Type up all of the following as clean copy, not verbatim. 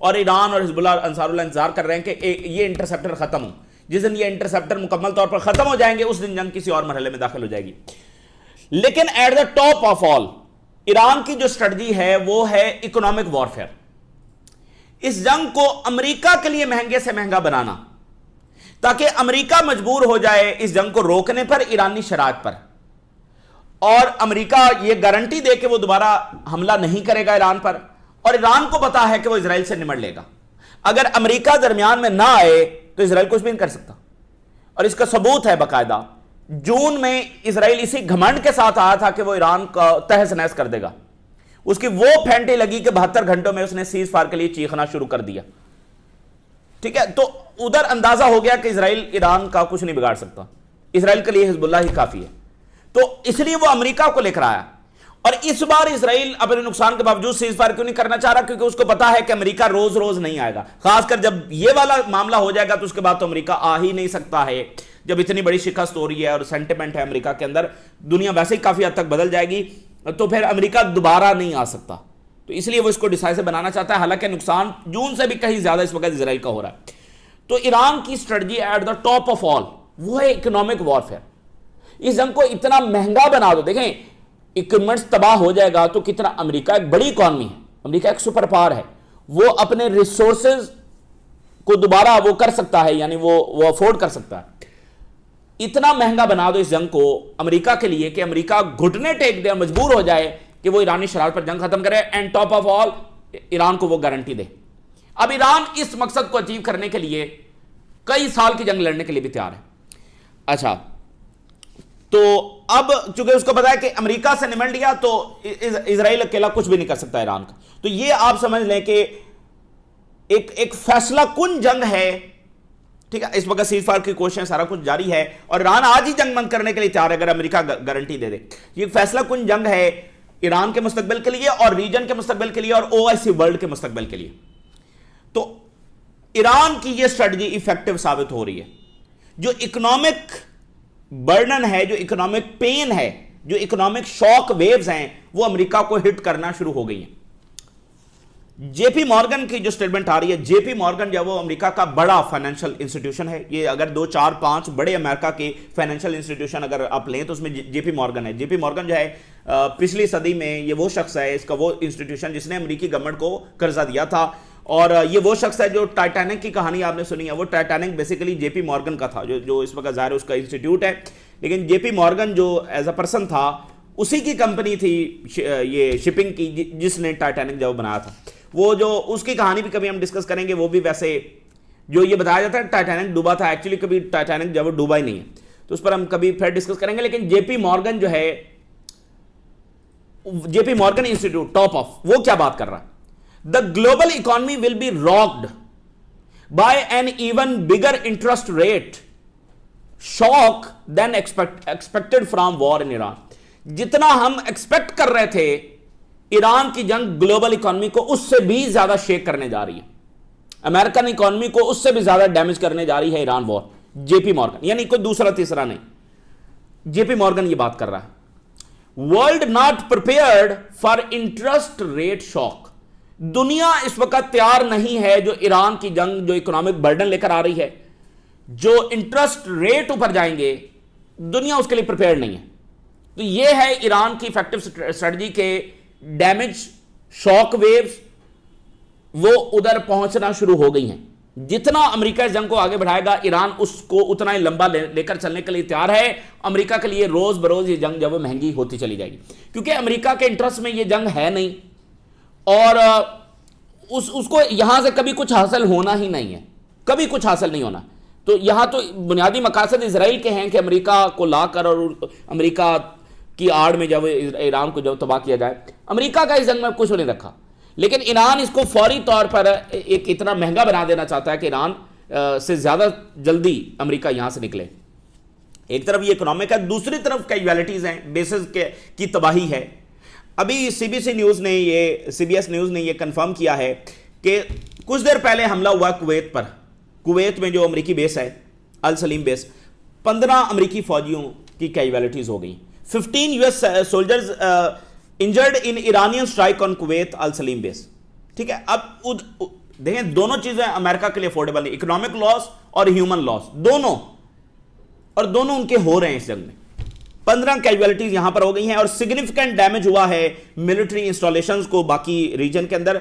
اور ایران اور حزب اللہ انصار اللہ انتظار کر رہے ہیں کہ یہ انٹرسیپٹر ختم ہو. جس دن یہ انٹرسیپٹر مکمل طور پر ختم ہو جائیں گے اس دن جنگ کسی اور مرحلے میں داخل ہو جائے گی. لیکن at the top of all Iran کی جو اسٹریٹجی ہے وہ ہے اکنامک وارفیئر. اس جنگ کو امریکہ کے لیے مہنگے سے مہنگا بنانا تاکہ امریکہ مجبور ہو جائے اس جنگ کو روکنے پر ایرانی شرائط پر, اور امریکہ یہ گارنٹی دے کہ وہ دوبارہ حملہ نہیں کرے گا ایران پر, اور ایران کو پتا ہے کہ وہ اسرائیل سے نمٹ لے گا. اگر امریکہ درمیان میں نہ آئے تو اسرائیل کچھ بھی نہیں کر سکتا, اور اس کا ثبوت ہے باقاعدہ. جون میں اسرائیل اسی گھمنڈ کے ساتھ آیا تھا کہ وہ ایران کا تہس نہس کر دے گا. اس کی وہ پھینٹی لگی کہ 72 گھنٹوں میں اس نے سیز فائر کے لیے چیخنا شروع کر دیا. ٹھیک ہے, تو ادھر اندازہ ہو گیا کہ اسرائیل ایران کا کچھ نہیں بگاڑ سکتا, اسرائیل کے لیے حزب اللہ ہی کافی ہے. تو اس لیے وہ امریکہ کو لے کر آیا. اور اس بار اسرائیل اپنے نقصان کے باوجود سیز فائر کیوں نہیں کرنا چاہ رہا؟ کیونکہ اس کو پتا ہے کہ امریکہ روز روز نہیں آئے گا. خاص کر جب یہ والا معاملہ ہو جائے گا تو اس کے بعد تو امریکہ آ ہی نہیں سکتا ہے. جب اتنی بڑی شکست ہو رہی ہے اور سینٹیمنٹ ہے امریکہ کے اندر, دنیا ویسے ہی کافی حد تک بدل جائے گی, تو پھر امریکہ دوبارہ نہیں آ سکتا. تو اس لیے وہ اس کو ڈیسائیسو بنانا چاہتا ہے, حالانکہ نقصان جون سے بھی کہیں زیادہ اس وقت اسرائیل کا ہو رہا ہے. تو ایران کی strategy at the top of all وہ ہے اکنامک وارفیئر. اس جنگ کو اتنا مہنگا بنا دو. دیکھیں اکوپمنٹس تباہ ہو جائے گا تو کتنا, امریکہ ایک بڑی اکانومی ہے, امریکہ ایک سپر پاور ہے, وہ اپنے ریسورسز کو دوبارہ وہ کر سکتا ہے, یعنی وہ افورڈ کر سکتا ہے. اتنا مہنگا بنا دو اس جنگ کو امریکہ کے لیے کہ امریکہ گھٹنے ٹیک دے, مجبور ہو جائے کہ وہ ایرانی شرائط پر جنگ ختم کرے, and top of all Iran کو وہ گارنٹی دے. اب ایران اس مقصد کو اچیو کرنے کے لیے کئی سال کی جنگ لڑنے کے لیے بھی تیار ہے. اچھا, تو اب چونکہ اس کو پتا ہے کہ امریکہ سے نمٹ لیا تو اسرائیل اکیلا کچھ بھی نہیں کر سکتا ایران کا. تو یہ آپ سمجھ لیں کہ ایک فیصلہ کن جنگ ہے. ٹھیک ہے, اس وقت سیز فائر کی کوششیں سارا کچھ جاری ہے, اور ایران آج ہی جنگ بند کرنے کے لیے تیار ہے اگر امریکہ گارنٹی دے دے. یہ فیصلہ کن جنگ ہے ایران کے مستقبل کے لیے, اور ریجن کے مستقبل کے لیے, اور OIC ورلڈ کے مستقبل کے لیے. تو ایران کی یہ اسٹریٹجی ایفیکٹو ثابت ہو رہی ہے. جو اکنامک برڈن ہے, جو اکنامک پین ہے, جو اکنامک شاک ویوز ہیں, وہ امریکہ کو ہٹ کرنا شروع ہو گئی ہیں. جے پی مارگن کی جو سٹیٹمنٹ آ رہی ہے, جے پی مارگن جو وہ امریکہ کا بڑا فائنینشل انسٹیٹیوشن ہے. یہ اگر 2 4 5 بڑے امریکہ کے فائنینشل انسٹیٹیوشن اگر آپ لیں تو اس میں جے پی مارگن ہے. جے پی مارگن جو ہے پچھلی صدی میں یہ وہ شخص ہے, اس کا وہ انسٹیٹیوشن جس نے امریکی گورنمنٹ کو قرضہ دیا تھا, اور یہ وہ شخص ہے جو ٹائٹینک کی کہانی آپ نے سنی ہے. وہ ٹائٹینک بیسیکلی جے پی مارگن کا تھا, جو اس وقت ظاہر اس کا انسٹیٹیوٹ ہے, لیکن جے پی مارگن جو ایز اے پرسن تھا اسی کی کمپنی تھی یہ شپنگ کی جس نے ٹائٹینک جب بنایا تھا. وہ جو اس کی کہانی بھی کبھی ہم ڈسکس کریں گے. وہ بھی ویسے جو یہ بتایا جاتا ہے ٹائٹینک ڈوبا تھا, ایکچولی کبھی ٹائٹینک جب ڈوبا ہی نہیں ہے, تو اس پر ہم کبھی پھر ڈسکس کریں گے. لیکن جے پی مارگن جو ہے, جے P Morgan institute top of, وہ کیا بات کر رہا ہے؟ The global economy will be rocked by an even bigger interest rate shock than expected from war in Iran. جتنا ہم ایکسپیکٹ کر رہے تھے ایران کی جنگ گلوبل اکانومی کو اس سے بھی زیادہ شیک کرنے جا رہی ہے, امریکن اکانومی کو اس سے بھی زیادہ ڈیمیج کرنے جا رہی ہے ایران وار. جے پی مارگن, یعنی کوئی دوسرا تیسرا نہیں, جے پی مارگن یہ بات کر رہا ہے. World not prepared for interest rate shock. دنیا اس وقت تیار نہیں ہے جو ایران کی جنگ, جو اکنامک برڈن لے کر آ رہی ہے, جو انٹرسٹ ریٹ اوپر جائیں گے, دنیا اس کے لیے پریپیئرڈ نہیں ہے. تو یہ ہے ایران کی ایفیکٹو اسٹریٹجی کے ڈیمیج شاک ویوز وہ ادھر پہنچنا شروع ہو گئی ہیں. جتنا امریکہ اس جنگ کو آگے بڑھائے گا ایران اس کو اتنا ہی لمبا لے کر چلنے کے لیے تیار ہے. امریکہ کے لیے روز بروز یہ جنگ جب وہ مہنگی ہوتی چلی جائے گی, کیونکہ امریکہ کے انٹرسٹ میں یہ جنگ ہے نہیں, اور اس کو یہاں سے کبھی کچھ حاصل ہونا ہی نہیں ہے, کبھی کچھ حاصل نہیں ہونا. تو یہاں تو بنیادی مقاصد اسرائیل کے ہیں کہ امریکہ کو لا کر اور امریکہ کی آڑ میں جب ایران کو جب تباہ کیا جائے. امریکہ کا اس جنگ میں کچھ نہیں رکھا, لیکن ایران اس کو فوری طور پر ایک اتنا مہنگا بنا دینا چاہتا ہے کہ ایران سے زیادہ جلدی امریکہ یہاں سے نکلے. ایک طرف یہ اکنامک ہے, دوسری طرف کیجویلٹیز ہیں, بیسز کی تباہی ہے. ابھی سی بی ایس نیوز نے یہ کنفرم کیا ہے کہ کچھ دیر پہلے حملہ ہوا کویت پر. کویت میں جو امریکی بیس ہے السلیم بیس, 15 امریکی فوجیوں کی کیجویلٹیز ہو گئی. 15 US soldiers injured in Iranian strike on Kuwait Al Salem base. ٹھیک ہے, اب دیکھیں دونوں چیزیں امریکہ کے لیے افورڈیبل نہیں, اکنامک لاس اور ہیومن لاس دونوں, اور دونوں ان کے ہو رہے ہیں اس جنگ میں. 15 کیجویلٹیز یہاں پر ہو گئی ہیں اور سگنیفیکنٹ ڈیمیج ہوا ہے ملٹری انسٹالیشنز کو باقی ریجن کے اندر,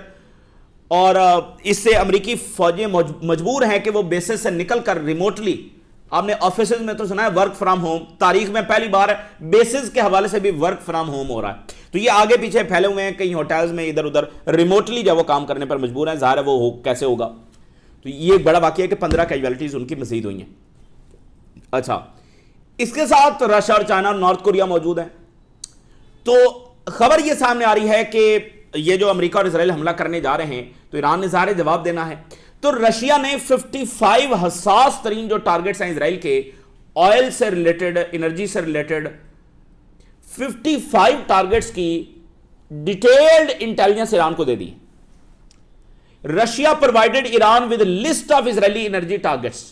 اور اس سے امریکی فوجیں مجبور ہیں کہ وہ بیسز سے نکل کر ریموٹلی, آپ نے آفیسز میں تو سنا ہے ورک فرام ہوم, تاریخ میں پہلی بار بیسز کے حوالے سے بھی ورک فرام ہوم ہو رہا ہے. تو یہ آگے پیچھے پھیلے ہوئے ہیں, کئی ہوٹلز میں ادھر ادھر ریموٹلی جب وہ کام کرنے پر مجبور ہیں, ظاہر ہے وہ کیسے ہوگا. تو یہ ایک بڑا واقعہ ہے کہ 15 کیجویلٹیز ان کی مزید ہوئی ہیں. اچھا, اس کے ساتھ رشیا اور چائنا اور نارتھ کوریا موجود ہیں. تو خبر یہ سامنے آ رہی ہے کہ یہ جو امریکہ اور اسرائیل حملہ کرنے جا رہے ہیں تو ایران نے ظاہر جواب دینا ہے. تو رشیا نے 55 حساس ترین جو ٹارگٹس ہیں اسرائیل کے, آئل سے ریلیٹڈ, انرجی سے ریلیٹڈ 55 ٹارگٹس کی ڈیٹیلڈ انٹیلیجنس ایران کو دے دی. Russia provided Iran with list of Israeli energy targets.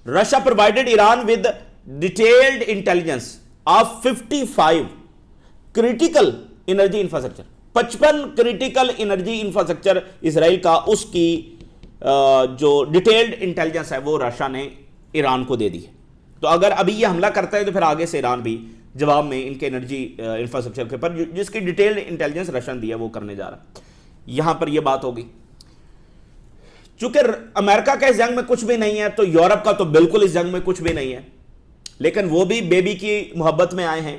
Russia provided Iran with detailed intelligence of 55 critical energy infrastructure. 55 critical energy infrastructure Israel کا, اس کی جو ڈیٹیلڈ انٹیلیجنس ہے وہ رشیا نے ایران کو دے دی ہے. تو اگر ابھی یہ حملہ کرتا ہے تو پھر آگے سے ایران بھی جواب میں ان کے انرجی انفراسٹرکچر کے پر جس کی ڈیٹیلڈ انٹیلیجنس رشیا نے دی ہے وہ کرنے جا رہا ہے. یہاں پر یہ بات ہوگی. چونکہ امریکہ کا اس جنگ میں کچھ بھی نہیں ہے تو یورپ کا تو بالکل اس جنگ میں کچھ بھی نہیں ہے, لیکن وہ بھی بیبی کی محبت میں آئے ہیں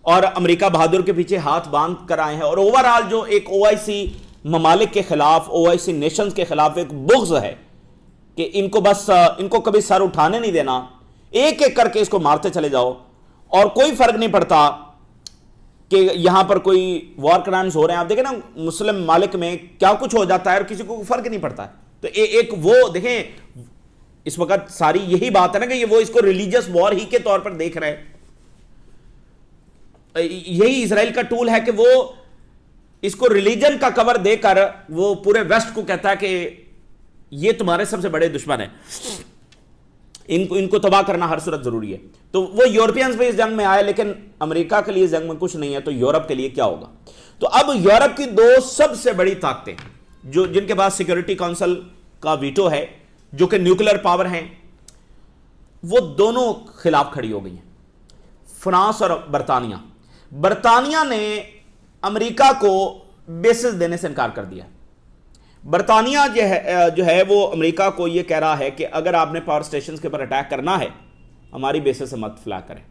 اور امریکہ بہادر کے پیچھے ہاتھ باندھ کر آئے ہیں. اور اوورآل جو ایک او آئی سی ممالک کے خلاف, او آئی سی نیشنز کے خلاف ایک بغض ہے کہ ان کو بس ان کو کبھی سر اٹھانے نہیں دینا, ایک ایک کر کے اس کو مارتے چلے جاؤ, اور کوئی فرق نہیں پڑتا کہ یہاں پر کوئی وار کرائمز ہو رہے ہیں. آپ دیکھیں نا مسلم ممالک میں کیا کچھ ہو جاتا ہے اور کسی کو فرق نہیں پڑتا ہے. تو ایک وہ دیکھیں اس وقت ساری یہی بات ہے نا کہ وہ اس کو ریلیجیس وار ہی کے طور پر دیکھ رہے ہیں. یہی اسرائیل کا ٹول ہے کہ وہ اس کو ریلیجن کا کور دے کر وہ پورے ویسٹ کو کہتا ہے کہ یہ تمہارے سب سے بڑے دشمن ہیں, ان کو تباہ کرنا ہر صورت ضروری ہے. تو وہ یورپینز بھی اس جنگ میں آئے, لیکن امریکہ کے لیے اس جنگ میں کچھ نہیں ہے, تو یورپ کے لیے کیا ہوگا. تو اب یورپ کی دو سب سے بڑی طاقتیں جن کے پاس سیکورٹی کونسل کا ویٹو ہے, جو کہ نیوکلیر پاور ہیں, وہ دونوں خلاف کھڑی ہو گئی ہیں, فرانس اور برطانیہ. برطانیہ نے امریکہ کو بیسز دینے سے انکار کر دیا. برطانیہ جو ہے وہ امریکہ کو یہ کہہ رہا ہے کہ اگر آپ نے پاور سٹیشنز کے پر اٹیک کرنا ہے ہماری بیسز سے مت فلائی کریں.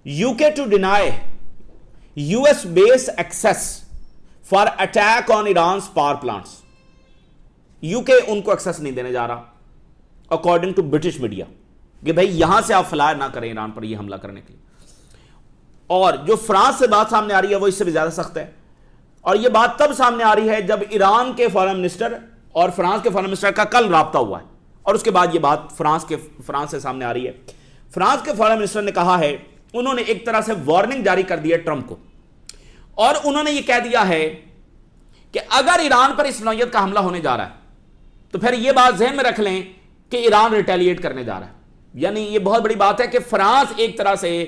U K to deny U S base access for attack on Iran's power plants. U K ان کو ایکسیس نہیں دینے جا رہا اکارڈنگ ٹو برٹش میڈیا کہ بھائی یہاں سے آپ فلائی نہ کریں ایران پر یہ حملہ کرنے کے لیے. اور جو فرانس سے بات سامنے آ رہی ہے وہ اس سے بھی زیادہ سخت ہے, اور یہ بات تب سامنے آ رہی ہے جب ایران کے فارن منسٹر اور فرانس کے فارن منسٹر کا کل رابطہ ہوا ہے, اور اس کے بعد یہ بات فرانس سے سامنے آ رہی ہے. فرانس کے فارن منسٹر نے کہا ہے, انہوں نے ایک طرح سے وارننگ جاری کر دی ہے ٹرمپ کو, اور انہوں نے یہ کہہ دیا ہے کہ اگر ایران پر اس نوعیت کا حملہ ہونے جا رہا ہے تو پھر یہ بات ذہن میں رکھ لیں کہ ایران ریٹیلیٹ کرنے جا رہا ہے. یعنی یہ بہت بڑی بات ہے کہ فرانس ایک طرح سے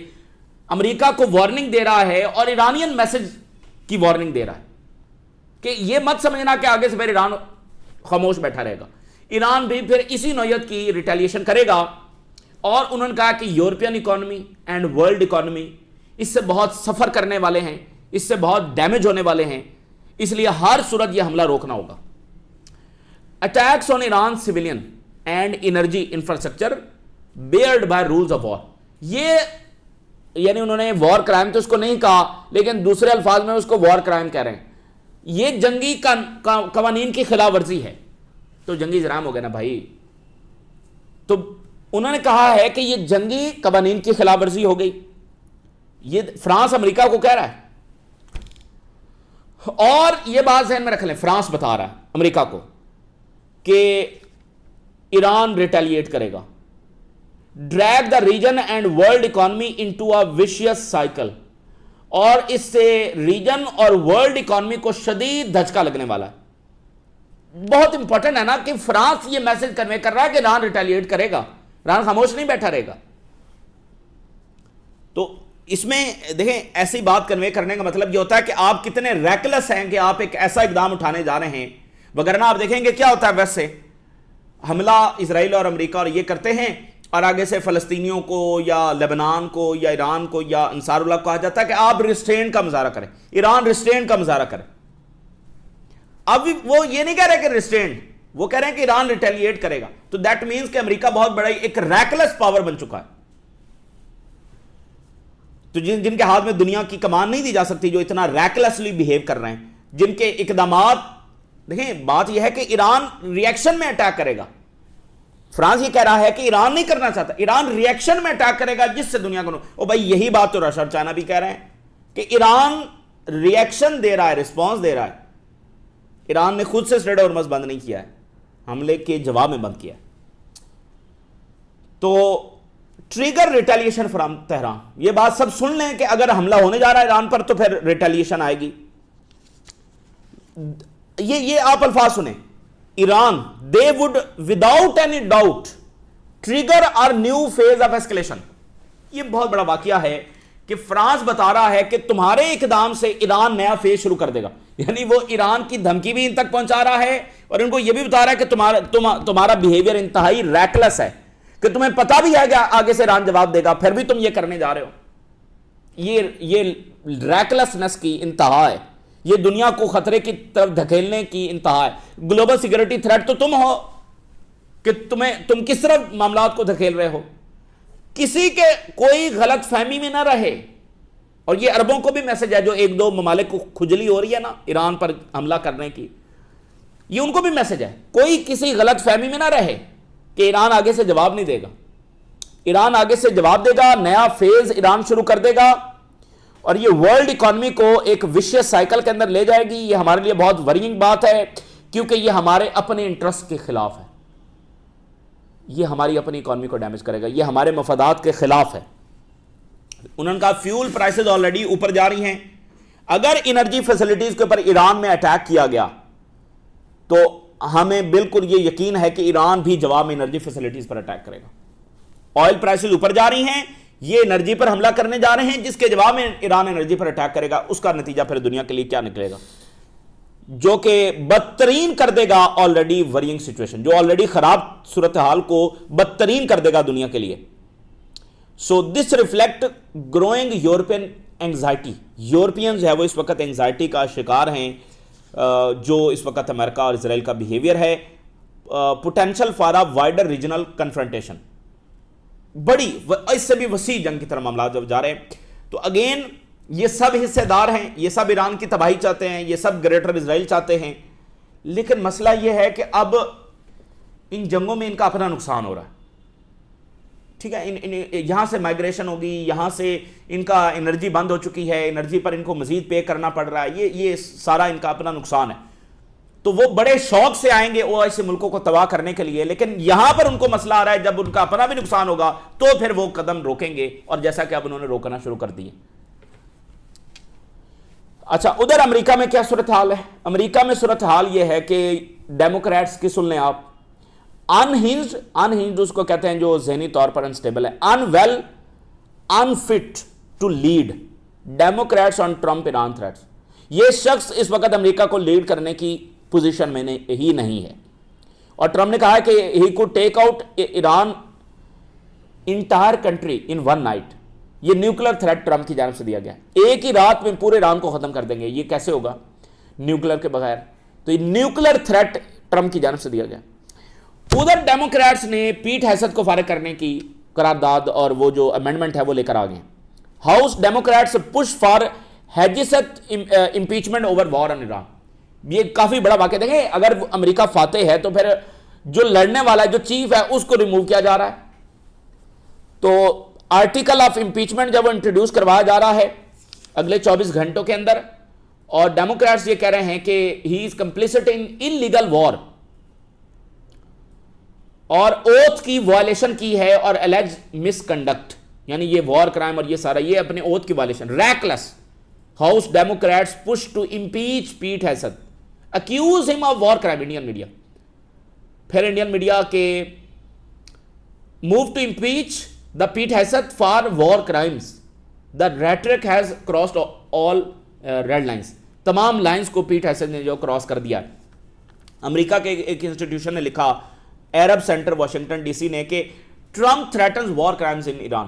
امریکہ کو وارننگ دے رہا ہے اور ایرانین میسج کی وارننگ دے رہا ہے کہ یہ مت سمجھنا کہ آگے سے پھر ایران خاموش بیٹھا رہے گا. ایران بھی پھر اسی نوعیت کی ریٹیلیشن کرے گا. اور انہوں نے کہا کہ European economy and world economy اس سے بہت سفر کرنے والے ہیں, اس سے بہت ڈیمیج ہونے والے ہیں, اس لیے ہر صورت یہ حملہ روکنا ہوگا. Attacks on Iran civilian and energy infrastructure barred by rules of war. یہ یعنی انہوں نے وار کرائم تو اس کو نہیں کہا, لیکن دوسرے الفاظ میں اس کو وار کرائم کہہ رہے ہیں. یہ جنگی قوانین کی خلاف ورزی ہے. تو جنگی جرائم ہو گئے نا بھائی. تو انہوں نے کہا ہے کہ یہ جنگی قوانین کی خلاف ورزی ہو گئی. یہ فرانس امریکہ کو کہہ رہا ہے, اور یہ بات ذہن میں رکھ لیں, فرانس بتا رہا ہے امریکہ کو کہ ایران ریٹیلیٹ کرے گا. Drag the region and world economy into a vicious cycle. اور اس سے ریجن اور ورلڈ اکانومی کو شدید دھچکا لگنے والا ہے. بہت امپورٹنٹ ہے نا کہ فرانس یہ میسج کنوے کر رہا ہے کہ ایران ریٹیلیٹ کرے گا, ایران خاموش نہیں بیٹھا رہے گا. تو اس میں دیکھیں ایسی بات کنوے کرنے کا مطلب یہ ہوتا ہے کہ آپ کتنے ریکلس ہیں کہ آپ ایک ایسا اقدام اٹھانے جا رہے ہیں، وگرنہ آپ دیکھیں گے کیا ہوتا ہے ویسے حملہ اسرائیل اور امریکہ اور یہ کرتے ہیں، اور آگے سے فلسطینیوں کو یا لبنان کو یا ایران کو یا انصار اللہ کو کہا جاتا ہے کہ آپ ریسٹرینٹ کا مظاہرہ کریں، ایران ریسٹرینٹ کا مظاہرہ کرے۔ اب وہ یہ نہیں کہہ رہے کہ ریسٹرینٹ، وہ کہہ رہے ہیں کہ ایران ریٹیلیٹ کرے گا، تو دیٹ مینز کہ امریکہ بہت بڑا ایک ریکلس پاور بن چکا ہے۔ تو جن کے ہاتھ میں دنیا کی کمان نہیں دی جا سکتی، جو اتنا ریکلسلی بیہیو کر رہے ہیں، جن کے اقدامات، دیکھیں بات یہ ہے کہ ایران ریئیکشن میں اٹیک کرے گا۔ فرانس یہ کہہ رہا ہے کہ ایران نہیں کرنا چاہتا، ایران ریئیکشن میں اٹیک کرے گا، جس سے دنیا کو بھائی یہی بات تو رشیا اور چائنا بھی کہہ رہے ہیں کہ ایران ریئیکشن دے رہا ہے، رسپانس دے رہا ہے۔ ایران نے خود سے اسٹریٹ ہارمز بند نہیں کیا ہے، حملے کے جواب میں بند کیا ہے۔ تو ٹریگر ریٹیلیشن فرام تہران، یہ بات سب سن لیں کہ اگر حملہ ہونے جا رہا ہے ایران پر تو پھر ریٹیلیشن آئے گی۔ یہ آپ الفاظ سنیں، Iran they would without any doubt trigger our new phase of escalation۔ یہ بہت بڑا واقعہ ہے کہ فرانس بتا رہا ہے کہ تمہارے اقدام سے ایران نیا فیز شروع کر دے گا، یعنی وہ ایران کی دھمکی بھی ان تک پہنچا رہا ہے اور ان کو یہ بھی بتا رہا ہے کہ تمہارا بیہیویئر انتہائی ریکلس ہے، کہ تمہیں پتا بھی ہے کہ آگے سے ایران جواب دے گا، پھر بھی تم یہ کرنے جا رہے ہو۔ یہ ریکلسنس کی انتہا ہے، یہ دنیا کو خطرے کی طرف دھکیلنے کی انتہا ہے۔ گلوبل سیکورٹی تھریٹ تو تم ہو کہ تم کس طرح معاملات کو دھکیل رہے ہو، کسی کے کوئی غلط فہمی میں نہ رہے۔ اور یہ عربوں کو بھی میسج ہے، جو ایک دو ممالک کو کھجلی ہو رہی ہے نا ایران پر حملہ کرنے کی، یہ ان کو بھی میسج ہے، کوئی کسی غلط فہمی میں نہ رہے کہ ایران آگے سے جواب نہیں دے گا۔ ایران آگے سے جواب دے گا، نیا فیز ایران شروع کر دے گا، اور یہ ورلڈ اکانومی کو ایک وشیس سائیکل کے اندر لے جائے گی۔ یہ ہمارے لیے بہت ورینگ بات ہے، کیونکہ یہ ہمارے اپنے انٹرسٹ کے خلاف ہے، یہ ہماری اپنی اکانومی کو ڈیمیج کرے گا، یہ ہمارے مفادات کے خلاف ہے۔ انہوں نے کہا فیول پرائسز آلریڈی اوپر جا رہی ہیں، اگر انرجی فیسلٹیز کے اوپر ایران میں اٹیک کیا گیا تو ہمیں بالکل یہ یقین ہے کہ ایران بھی جواب میں انرجی فیسلٹیز پر اٹیک کرے گا۔ آئل پرائسز اوپر جا رہی ہیں، یہ انرجی پر حملہ کرنے جا رہے ہیں، جس کے جواب میں ایران انرجی پر اٹیک کرے گا، اس کا نتیجہ پھر دنیا کے لیے کیا نکلے گا، جو کہ بدترین کر دے گا آلریڈی ورینگ سچویشن، جو آلریڈی خراب صورتحال کو بدترین کر دے گا دنیا کے لیے۔ So this reflect growing European anxiety, Europeans ہے وہ اس وقت اینگزائٹی کا شکار ہیں، جو اس وقت امریکہ اور اسرائیل کا بیہیویئر ہے۔ Potential for a wider regional confrontation, بڑی اس سے بھی وسیع جنگ کی طرف معاملات جب جا رہے ہیں، تو اگین یہ سب حصے دار ہیں، یہ سب ایران کی تباہی چاہتے ہیں، یہ سب گریٹر اسرائیل چاہتے ہیں، لیکن مسئلہ یہ ہے کہ اب ان جنگوں میں ان کا اپنا نقصان ہو رہا ہے۔ ٹھیک ہے، یہاں سے مائگریشن ہوگی، یہاں سے ان کا انرجی بند ہو چکی ہے، انرجی پر ان کو مزید پے کرنا پڑ رہا ہے، یہ سارا ان کا اپنا نقصان ہے۔ تو وہ بڑے شوق سے آئیں گے وہ ایسے ملکوں کو تباہ کرنے کے لیے، لیکن یہاں پر ان کو مسئلہ آ رہا ہے جب ان کا اپنا بھی نقصان ہوگا تو پھر وہ قدم روکیں گے، اور جیسا کہ اب انہوں نے روکنا شروع کر دیے۔ اچھا، ادھر امریکہ میں کیا صورتحال ہے؟ امریکہ میں صورتحال یہ ہے کہ ڈیموکریٹس کی سن لیں آپ، انہنجڈ اس کو کہتے ہیں جو ذہنی طور پر انسٹیبل ہے، unwell, unfit to lead democrats on Trump Iran threats. یہ شخص اس وقت امریکہ کو لیڈ کرنے کی پوزیشن میں ہی نہیں ہے، اور ٹرمپ نے کہا ہے کہ he could take out Iran entire country in one night۔ یہ نیوکلر تھریٹ ٹرمپ کی جانب سے دیا گیا، ایک ہی رات میں پورے ایران کو ختم کر دیں گے۔ یہ کیسے ہوگا نیوکلر کے بغیر؟ تو یہ نیوکلر تھریٹ ٹرمپ کی جانب سے دیا گیا۔ ادھر ڈیموکریٹس نے پیٹ ہیسٹ کو فارغ کرنے کی قرارداد اور وہ جو امینڈمنٹ ہے وہ لے کر آ گئے۔ House Democrats push for Hegseth impeachment over war on Iran. یہ کافی بڑا واقعہ، دیکھیں اگر امریکہ فاتح ہے تو پھر جو لڑنے والا ہے، جو چیف ہے، اس کو ریموو کیا جا رہا ہے۔ تو آرٹیکل آف امپیچمنٹ جب وہ انٹروڈیوس کروایا جا رہا ہے اگلے 24 گھنٹوں کے اندر، اور ڈیموکریٹس یہ کہہ رہے ہیں کہ ہی از کمپلیسٹ ان انلیگل وار، اور اوتھ کی وائلیشن کی ہے، اور الیج مس کنڈکٹ، یعنی یہ وار کرائم اور یہ سارا یہ اپنے اوتھ کی violation, reckless. House Democrats push to impeach Pete Hegseth, accuse him of war crime. Indian media, پھر انڈین میڈیا کے move to impeach the Pete Hegseth for war crimes. The rhetoric has crossed all red lines. تمام lines کو Pete ہیسن نے جو cross کر دیا. امریکہ کے ایک انسٹیٹیوشن نے لکھا, Arab Center Washington D C نے, کہ Trump threatens war crimes in Iran.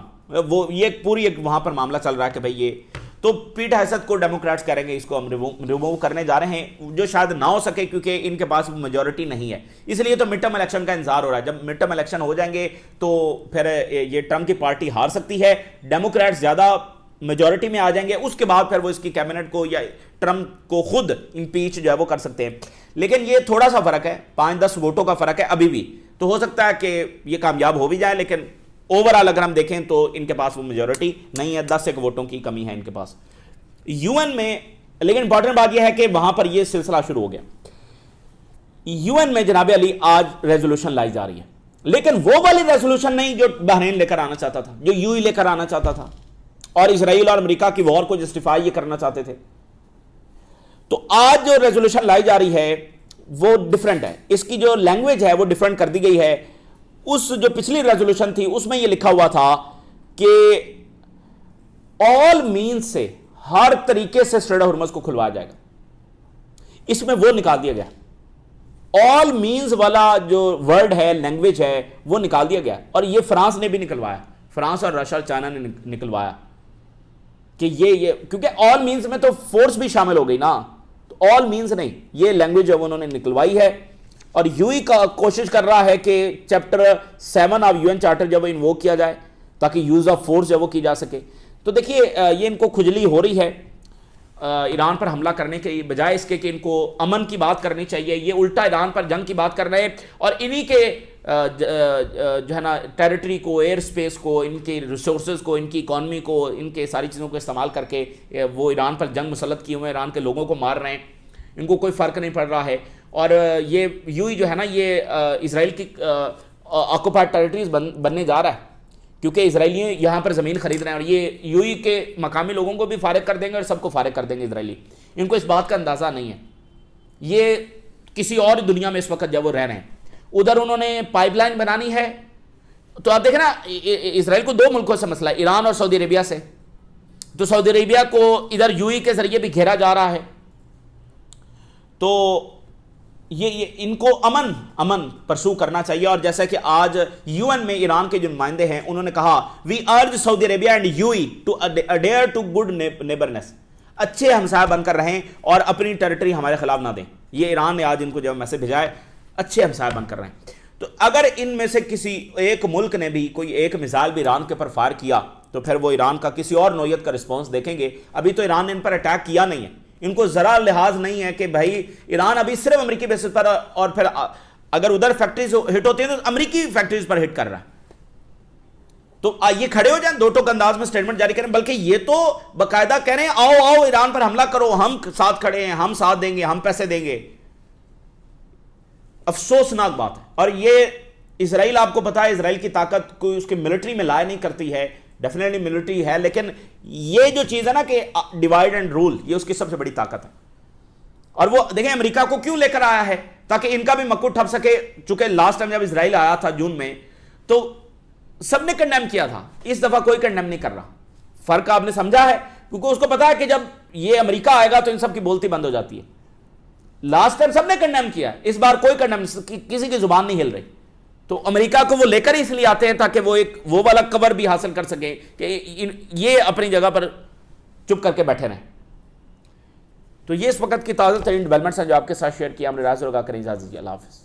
وہ یہ پوری ایک وہاں پر معاملہ چل رہا ہے کہ بھئی یہ تو پیٹ ہیسن کو ڈیموکریٹس کریں گے, اس کو ہم ریموو کرنے جا رہے ہیں, جو شاید نہ ہو سکے کیونکہ ان کے پاس میجورٹی نہیں ہے. اس لیے تو مڈ ٹرم الیکشن کا انتظار ہو رہا ہے. جب مڈ ٹرم الیکشن ہو جائیں گے تو پھر یہ ٹرمپ کی پارٹی ہار سکتی ہے, ڈیموکریٹس زیادہ میجورٹی میں آ جائیں گے, اس کے بعد پھر وہ اس کی کیبنٹ کو یا ٹرمپ کو خود امپیچ جو ہے وہ کر سکتے ہیں. لیکن یہ تھوڑا سا فرق ہے, 5-10 ووٹوں کا فرق ہے ابھی بھی. تو ہو سکتا ہے کہ یہ کامیاب ہو بھی جائے, لیکن اوورآل اگر ہم دیکھیں تو ان کے پاس وہ میجورٹی نہیں ہے, 10 ووٹوں کی کمی ہے ان کے پاس یو این میں. لیکن امپورٹنٹ بات یہ ہے کہ وہاں پر یہ سلسلہ شروع ہو گیا. یو این میں جناب علی آج ریزولوشن لائی جا رہی ہے, لیکن وہ والی ریزولوشن نہیں جو بحرین لے کر آنا چاہتا تھا, جو یو ای لے کر آنا چاہتا تھا, اور اسرائیل اور امریکہ کی وار کو جسٹیفائی یہ کرنا چاہتے تھے. تو آج جو ریزولوشن لائی جا رہی ہے وہ ڈیفرنٹ ہے, اس کی جو لینگویج ہے وہ ڈیفرنٹ کر دی گئی ہے. اس جو پچھلی ریزولوشن تھی اس میں یہ لکھا ہوا تھا کہ آل مینز سے, ہر طریقے سے اسٹریٹ آف ہرمز کو کھلوایا جائے گا. اس میں وہ نکال دیا گیا, آل مینز والا جو ورڈ ہے, لینگویج ہے, وہ نکال دیا گیا. اور یہ فرانس نے بھی نکلوایا, فرانس اور رشیا چائنا نے نکلوایا کہ یہ کیونکہ آل مینز میں تو فورس بھی شامل ہو گئی نا, تو آل مینز نہیں, یہ لینگویج انہوں نے نکلوائی ہے. اور یو ای کا کوشش کر رہا ہے کہ chapter 7 of U N charter جب وہ انووک کیا جائے تاکہ یوز آف فورس جب وہ کی جا سکے. تو دیکھیے یہ ان کو کھجلی ہو رہی ہے ایران پر حملہ کرنے کے بجائے اس کے کہ ان کو امن کی بات کرنی چاہیے. یہ الٹا ایران پر جنگ کی بات کر رہے ہیں, اور انہی کے جو ہے نا ٹیریٹری کو, ایئر سپیس کو, ان کے ریسورسز کو, ان کی اکانومی کو, ان کے ساری چیزوں کو استعمال کر کے وہ ایران پر جنگ مسلط کیے ہوئے ہیں, ایران کے لوگوں کو مار رہے ہیں, ان کو کوئی فرق نہیں پڑ رہا ہے. اور یہ یو ای جو ہے نا یہ اسرائیل کی آکوپائڈ ٹیریٹریز بننے جا رہا ہے, کیونکہ اسرائیلی یہاں پر زمین خرید رہے ہیں, اور یہ یو ای کے مقامی لوگوں کو بھی فارغ کر دیں گے اور سب کو فارغ کر دیں گے اسرائیلی. ان کو اس بات کا اندازہ نہیں ہے, یہ کسی اور دنیا میں اس وقت جب وہ رہ رہے ہیں. ادھر انہوں نے پائپ لائن بنانی ہے, تو آپ دیکھیں نا اسرائیل کو 2 ملکوں سے مسئلہ ہے, ایران اور سعودی عربیہ سے. تو سعودی عربیہ کو ادھر یو ای کے ذریعے بھی گھیرا جا رہا ہے. تو یہ ان کو امن پرسو کرنا چاہیے. اور جیسا کہ آج یو این میں ایران کے جو نمائندے ہیں انہوں نے کہا, we urge Saudi Arabia and UAE to adhere to good neighbourliness, اچھے ہمسایہ بن کر رہیں اور اپنی ٹیریٹری ہمارے خلاف نہ دیں. یہ ایران نے آج ان کو جب میسج بھیجا ہے, اچھے ہمسایہ بن کر رہیں. تو اگر ان میں سے کسی ایک ملک نے بھی کوئی ایک مثال بھی ایران کے اوپر فائر کیا تو پھر وہ ایران کا کسی اور نوعیت کا رسپانس دیکھیں گے. ابھی تو ایران نے ان پر اٹیک کیا نہیں ہے, ان کو ذرا لحاظ نہیں ہے کہ بھائی ایران ابھی صرف امریکی بیسس پر, اور پھر اگر ادھر فیکٹریز ہٹ ہوتی ہیں تو امریکی فیکٹریز پر ہٹ کر رہا ہے. تو یہ کھڑے ہو جائیں, 2 ٹوک انداز میں سٹیٹمنٹ جاری کریں, بلکہ یہ تو باقاعدہ کہہ رہے ہیں آؤ ایران پر حملہ کرو, ہم ساتھ کھڑے ہیں, ہم ساتھ دیں گے, ہم پیسے دیں گے. افسوسناک بات ہے. اور یہ اسرائیل, آپ کو پتا ہے اسرائیل کی طاقت کوئی اس کے ملٹری میں لائے نہیں کرتی ہے, ڈیفینیٹلی ملٹری ہے, لیکن یہ جو چیز ہے نا کہ ڈیوائڈ اینڈ رول, یہ اس کی سب سے بڑی طاقت ہے. اور وہ دیکھیں امریکہ کو کیوں لے کر آیا ہے, تاکہ ان کا بھی مکو ٹھپ سکے. چونکہ لاسٹ ٹائم جب اسرائیل آیا تھا جون میں تو سب نے کنڈیم کیا تھا, اس دفعہ کوئی کنڈیم نہیں کر رہا. فرق آپ نے سمجھا ہے, کیونکہ اس کو پتا ہے کہ جب یہ امریکہ آئے گا تو ان سب کی بولتی بند ہو جاتی ہے. لاسٹ ٹائم سب نے کنڈیم کیا, اس بار کوئی کنڈیم, کسی کی زبان نہیں ہل رہی. تو امریکہ کو وہ لے کر اس لیے آتے ہیں تاکہ وہ ایک وہ والا کور بھی حاصل کر سکیں کہ یہ اپنی جگہ پر چپ کر کے بیٹھے رہیں. تو یہ اس وقت کی تازہ ترین ڈیولپمنٹس ہیں جو آپ کے ساتھ شیئر کیا. ہم نے راز لگا کر اجازت دی. اللہ حافظ.